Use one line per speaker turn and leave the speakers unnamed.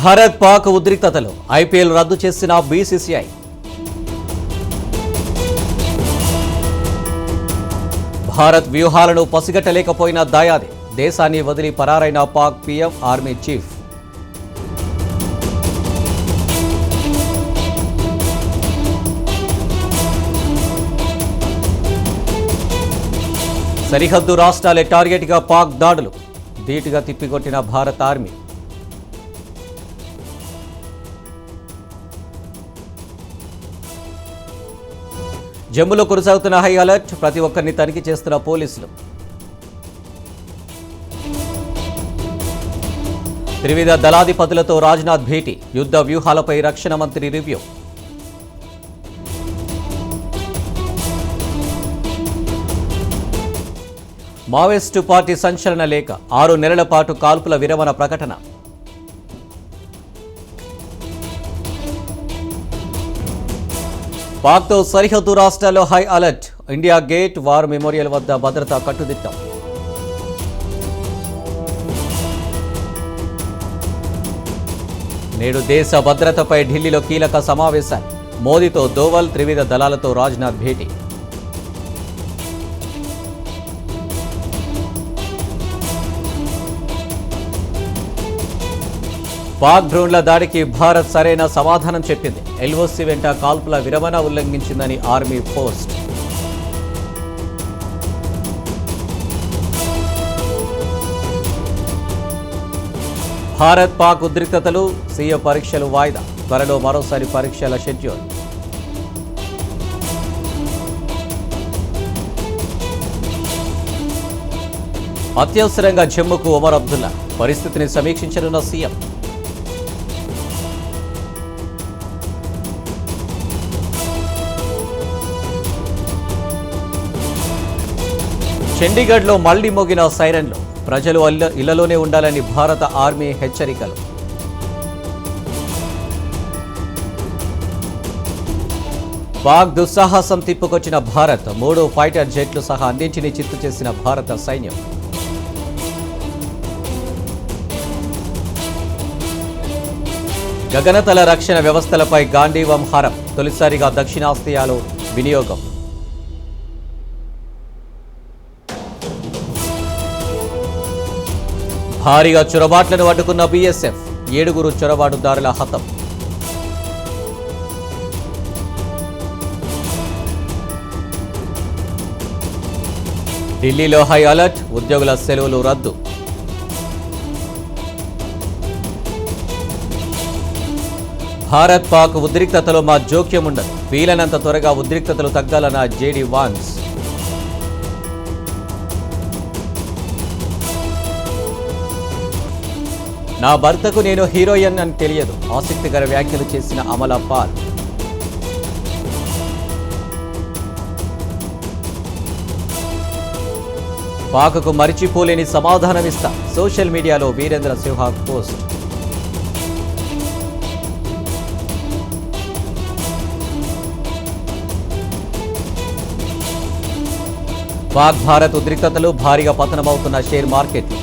భారత్ పాక్ ఉద్రిక్తతలు ఐపీఎల్ రద్దు చేసిన బీసీసీఐ. భారత్ వ్యూహాలను పసిగట్టలేకపోయిన దాయాది, దేశాన్ని వదిలి పరారైన పాక్ పీఎం, ఆర్మీ చీఫ్. సరిహద్దు రాష్ట్రాలే టార్గెట్గా పాక్ దాడులు, ధీటుగా తిప్పికొట్టిన భారత ఆర్మీ. జమ్మూలో కొనసాగుతున్న హై అలర్ట్, ప్రతి ఒక్కరిని తనిఖీ చేస్తున్న పోలీసులు. త్రివిధ దళాధిపతులతో రాజ్నాథ్ భేటీ, యుద్ధ వ్యూహాలపై రక్షణ మంత్రి రివ్యూ. మావోయిస్టు పార్టీ సంచలన లేఖ, 6 నెలల పాటు కాల్పుల విరమణ ప్రకటన. పాక్తో సరిహద్దు రాష్ట్రాల్లో high alert, India gate, war memorial వద్ద భద్రతా కట్టుదిట్టం. నేడు దేశ భద్రతపై ఢిల్లీలో కీలక సమావేశాలు, మోదీతో దోవల్, త్రివిధ దళాలతో రాజ్నాథ్ భేటీ. పాక్ డ్రోన్ల దాడికి భారత్ సరైన సమాధానం చెప్పింది, ఎల్ఓసి వెంట కాల్పుల విరమణ ఉల్లంఘించిందని ఆర్మీ పోస్ట్. భారత్ పాక్ ఉద్రిక్తతలు, సీఏ పరీక్షలు వాయిదా, త్వరలో మరోసారి పరీక్షల షెడ్యూల్. అత్యవసరంగా జమ్మూకు ఒమర్ అబ్దుల్లా, పరిస్థితిని సమీక్షించనున్న సీఎం. చండీగఢ్లో మళ్లీ మోగిన సైరన్లు, ప్రజలు ఇళ్లలోనే ఉండాలని భారత ఆర్మీ హెచ్చరికలు. పాక్ దుస్సాహసం తిప్పుకొచ్చిన భారత్, 3 ఫైటర్ జెట్లు సహా అన్నింటినీ చిత్తు చేసిన భారత సైన్యం. గగనతల రక్షణ వ్యవస్థలపై గాంధీవం హారం, తొలిసారిగా దక్షిణాసియాలో వినియోగం. భారీగా చొరబాట్లను అడ్డుకున్న బీఎస్ఎఫ్, 7 చొరబాటుదారుల హతం. ఢిల్లీలో హై అలర్ట్, ఉద్యోగుల సెలవులు రద్దు. భారత్ పాక్ ఉద్రిక్తతలో మా జోక్యం ఉండదు, వీలైనంత త్వరగా ఉద్రిక్తతలు తగ్గాలన్న జేడీ వాన్స్. నా భర్తకు నేను హీరోయిన్ అని తెలియదు, ఆసక్తికర వ్యాఖ్యలు చేసిన అమలా పాల్. పాక్కు మరిచిపోలేని సమాధానమిస్తా, సోషల్ మీడియాలో వీరేంద్ర సెహ్వాగ్ పోస్ట్. పాక్ భారత్ ఉద్రిక్తతలు, భారీగా పతనమవుతున్న షేర్ మార్కెట్లు,